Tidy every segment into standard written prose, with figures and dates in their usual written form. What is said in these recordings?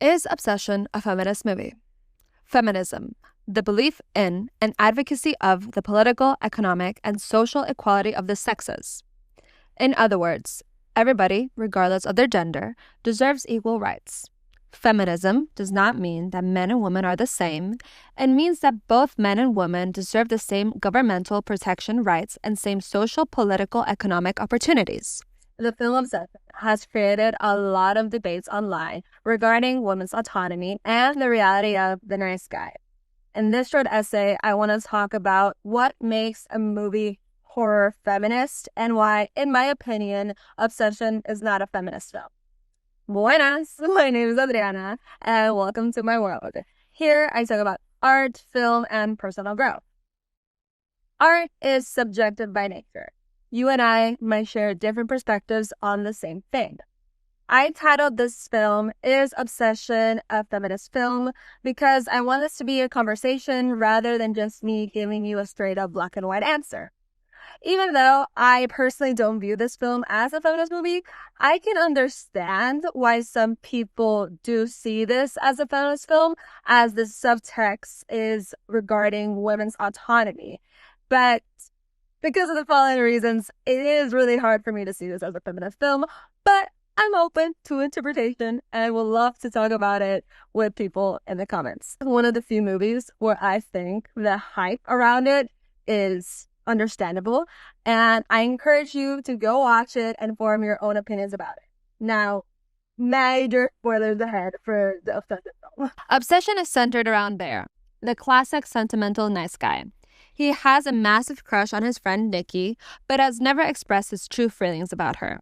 Is Obsession a feminist movie? Feminism, the belief in and advocacy of the political, economic, and social equality of the sexes. In other words, everybody, regardless of their gender, deserves equal rights. Feminism does not mean that men and women are the same. It means that both men and women deserve the same governmental protection rights and same social, political, economic opportunities. The film Obsession has created a lot of debates online regarding women's autonomy and the reality of the nice guy. In this short essay, I want to talk about what makes a movie horror feminist and why, in my opinion, Obsession is not a feminist film. Buenas, my name is Adriana, and welcome to my world. Here, I talk about art, film, and personal growth. Art is subjective by nature. You and I might share different perspectives on the same thing. I titled this film, Is Obsession a Feminist Film? Because I want this to be a conversation rather than just me giving you a straight up black and white answer. Even though I personally don't view this film as a feminist movie, I can understand why some people do see this as a feminist film, as the subtext is regarding women's autonomy. But because of the following reasons, it is really hard for me to see this as a feminist film, but I'm open to interpretation and would love to talk about it with people in the comments. One of the few movies where I think the hype around it is understandable, and I encourage you to go watch it and form your own opinions about it. Now, major spoilers ahead for the Obsession film. Obsession is centered around Bear, the classic sentimental nice guy. He has a massive crush on his friend Nikki, but has never expressed his true feelings about her.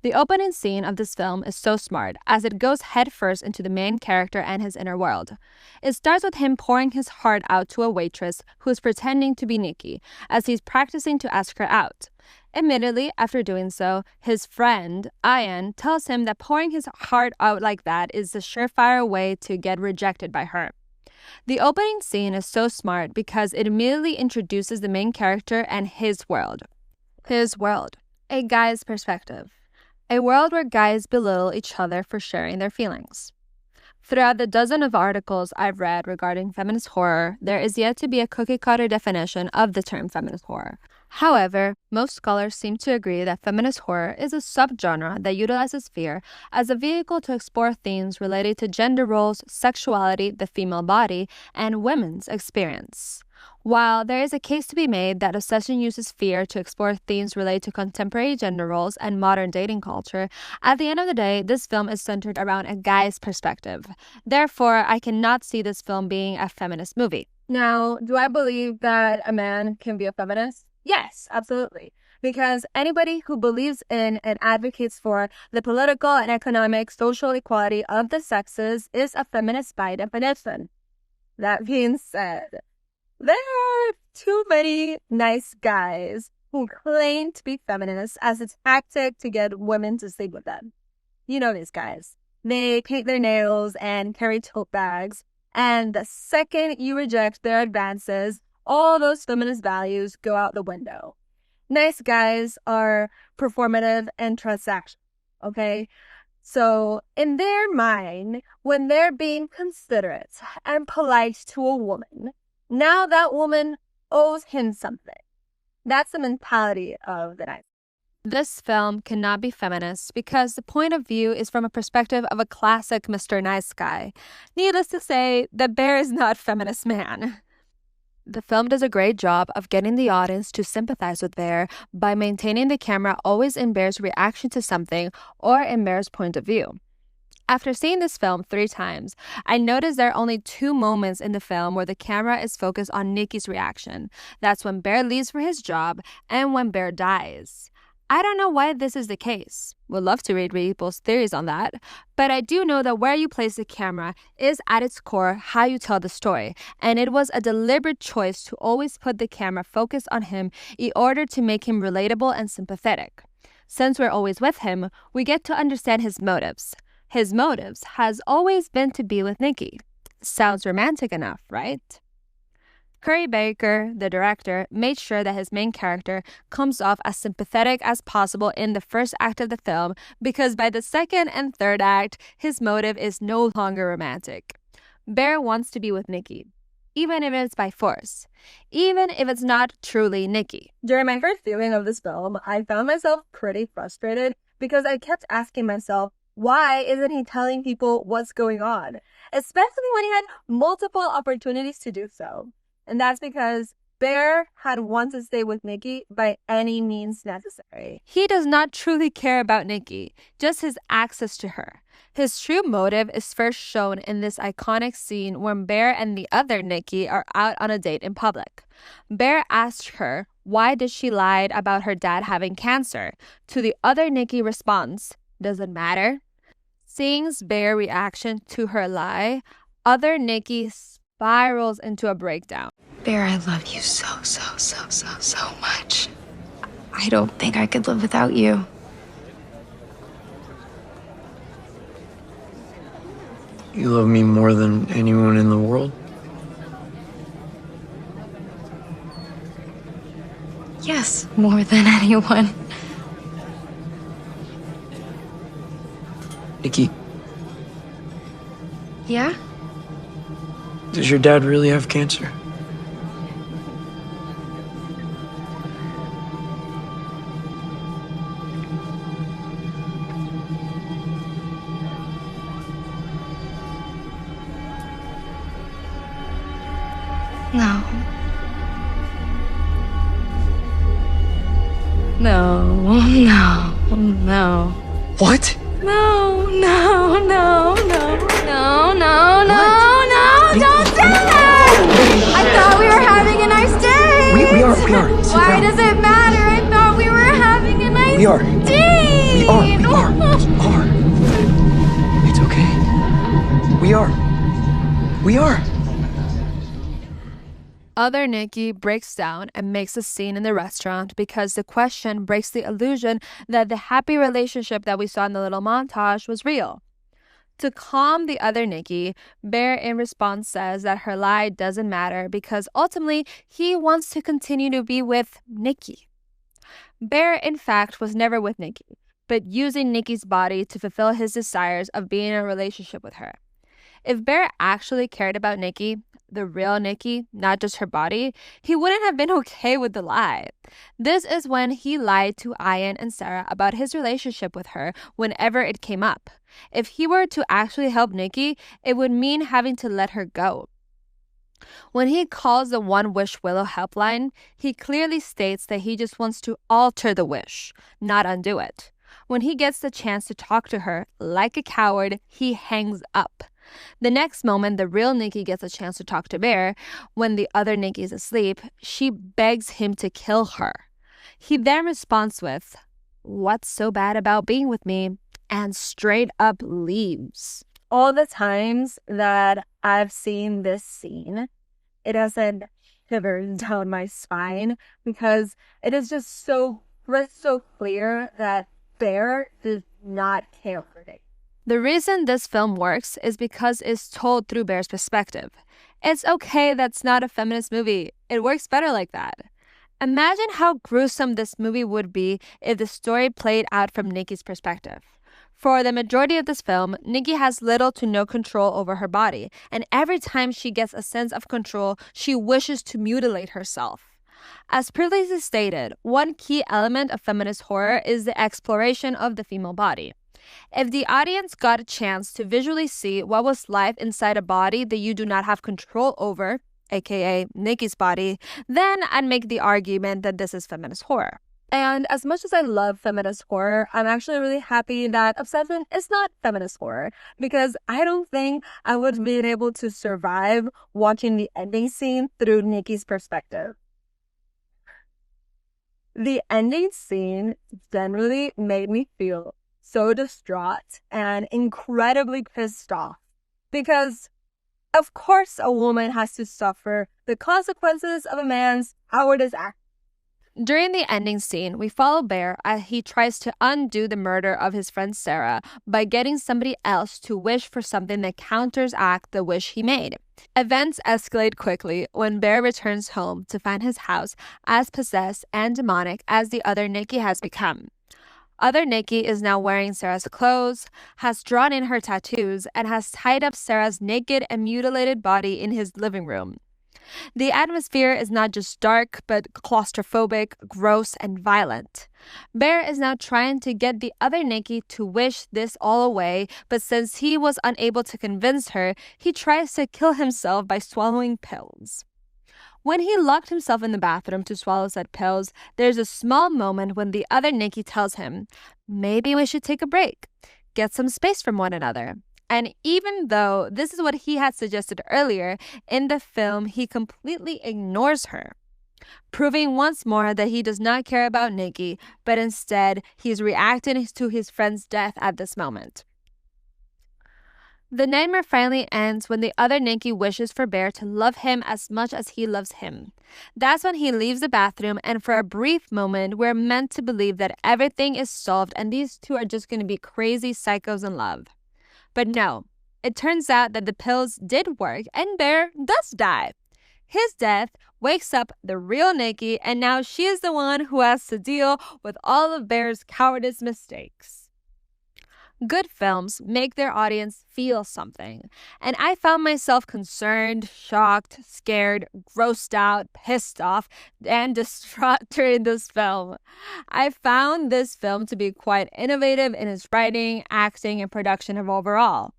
The opening scene of this film is so smart, as it goes headfirst into the main character and his inner world. It starts with him pouring his heart out to a waitress who is pretending to be Nikki, as he's practicing to ask her out. Immediately after doing so, his friend, Ian, tells him that pouring his heart out like that is a surefire way to get rejected by her. The opening scene is so smart because it immediately introduces the main character and his world. His world. A guy's perspective. A world where guys belittle each other for sharing their feelings. Throughout the dozen of articles I've read regarding feminist horror, there is yet to be a cookie-cutter definition of the term feminist horror. However, most scholars seem to agree that feminist horror is a subgenre that utilizes fear as a vehicle to explore themes related to gender roles, sexuality, the female body, and women's experience. While there is a case to be made that Obsession uses fear to explore themes related to contemporary gender roles and modern dating culture, at the end of the day, this film is centered around a guy's perspective. Therefore, I cannot see this film being a feminist movie. Now, do I believe that a man can be a feminist? Yes, absolutely. Because anybody who believes in and advocates for the political and economic social equality of the sexes is a feminist by definition. That being said, there are too many nice guys who claim to be feminists as a tactic to get women to sleep with them. You know these guys. They paint their nails and carry tote bags, and the second you reject their advances, all those feminist values go out the window. Nice guys are performative and transactional, okay? So in their mind, when they're being considerate and polite to a woman, now that woman owes him something. That's the mentality of the nice. This film cannot be feminist because the point of view is from a perspective of a classic Mr. Nice Guy. Needless to say, the Bear is not feminist man. The film does a great job of getting the audience to sympathize with Bear by maintaining the camera always in Bear's reaction to something or in Bear's point of view. After seeing this film 3 times, I noticed there are only 2 moments in the film where the camera is focused on Nikki's reaction. That's when Bear leaves for his job and when Bear dies. I don't know why this is the case. Would love to read people's theories on that. But I do know that where you place the camera is at its core how you tell the story. And it was a deliberate choice to always put the camera focused on him in order to make him relatable and sympathetic. Since we're always with him, we get to understand his motives. His motives has always been to be with Nikki. Sounds romantic enough, right? Curry Baker, the director, made sure that his main character comes off as sympathetic as possible in the first act of the film, because by the second and third act, his motive is no longer romantic. Bear wants to be with Nikki, even if it's by force, even if it's not truly Nikki. During my first viewing of this film, I found myself pretty frustrated because I kept asking myself, why isn't he telling people what's going on? Especially when he had multiple opportunities to do so. And that's because Bear had wanted to stay with Nikki by any means necessary. He does not truly care about Nikki, just his access to her. His true motive is first shown in this iconic scene when Bear and the other Nikki are out on a date in public. Bear asks her why did she lie about her dad having cancer. To the other Nikki responds, "Doesn't matter." Seeing Bear's reaction to her lie, other Nikki spirals into a breakdown. Bear, I love you so much. I don't think I could live without you. You love me more than anyone in the world? Yes, more than anyone. Nikki, Yeah? does your dad really have cancer? No. No. What? No, What? don't do that! I thought we were having a nice day! We are. Sit Why down. does it matter? I thought we were having a nice We are. day! We are. It's okay. We are. Other Nikki breaks down and makes a scene in the restaurant because the question breaks the illusion that the happy relationship that we saw in the little montage was real. To calm the other Nikki, Bear in response says that her lie doesn't matter because ultimately he wants to continue to be with Nikki. Bear, in fact, was never with Nikki, but using Nikki's body to fulfill his desires of being in a relationship with her. If Bear actually cared about Nikki, the real Nikki, not just her body, he wouldn't have been okay with the lie. This is when he lied to Ian and Sarah about his relationship with her whenever it came up. If he were to actually help Nikki, it would mean having to let her go. When he calls the One Wish Willow helpline, he clearly states that he just wants to alter the wish, not undo it. When he gets the chance to talk to her, like a coward, he hangs up. The next moment, the real Nikki gets a chance to talk to Bear. When the other Nikki is asleep, she begs him to kill her. He then responds with, "What's so bad about being with me?" and straight up leaves. All the times that I've seen this scene, it has sent shivers down my spine because it is just so crystal clear that Bear does not care for Nick. The reason this film works is because it's told through Bear's perspective. It's okay that's not a feminist movie. It works better like that. Imagine how gruesome this movie would be if the story played out from Nikki's perspective. For the majority of this film, Nikki has little to no control over her body, and every time she gets a sense of control, she wishes to mutilate herself. As previously stated, one key element of feminist horror is the exploration of the female body. If the audience got a chance to visually see what was life inside a body that you do not have control over, aka Nikki's body, then I'd make the argument that this is feminist horror. And as much as I love feminist horror, I'm actually really happy that Obsession is not feminist horror because I don't think I would be able to survive watching the ending scene through Nikki's perspective. The ending scene generally made me feel so distraught and incredibly pissed off because, of course, a woman has to suffer the consequences of a man's cowardice act. During the ending scene, we follow Bear as he tries to undo the murder of his friend Sarah by getting somebody else to wish for something that counteracts the wish he made. Events escalate quickly when Bear returns home to find his house as possessed and demonic as the other Nikki has become. Other Nikki is now wearing Sarah's clothes, has drawn in her tattoos, and has tied up Sarah's naked and mutilated body in his living room. The atmosphere is not just dark, but claustrophobic, gross, and violent. Bear is now trying to get the other Nikki to wish this all away, but since he was unable to convince her, he tries to kill himself by swallowing pills. When he locked himself in the bathroom to swallow said pills, there's a small moment when the other Nikki tells him, maybe we should take a break, get some space from one another. And even though this is what he had suggested earlier, in the film, he completely ignores her, proving once more that he does not care about Nikki, but instead he's reacting to his friend's death at this moment. The nightmare finally ends when the other Nikki wishes for Bear to love him as much as he loves him. That's when he leaves the bathroom, and for a brief moment, we're meant to believe that everything is solved and these two are just going to be crazy psychos in love. But no, it turns out that the pills did work and Bear does die. His death wakes up the real Nikki, and now she is the one who has to deal with all of Bear's cowardice mistakes. Good films make their audience feel something, and I found myself concerned, shocked, scared, grossed out, pissed off, and distraught during this film. I found this film to be quite innovative in its writing, acting, and production overall.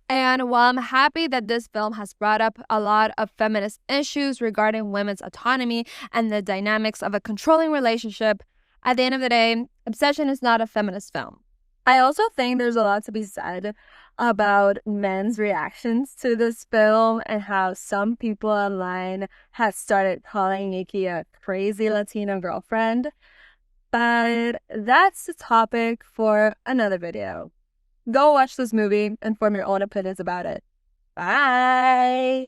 And while I'm happy that this film has brought up a lot of feminist issues regarding women's autonomy and the dynamics of a controlling relationship, at the end of the day, Obsession is not a feminist film. I also think there's a lot to be said about men's reactions to this film and how some people online have started calling Nikki a crazy Latino girlfriend. But that's the topic for another video. Go watch this movie and form your own opinions about it. Bye!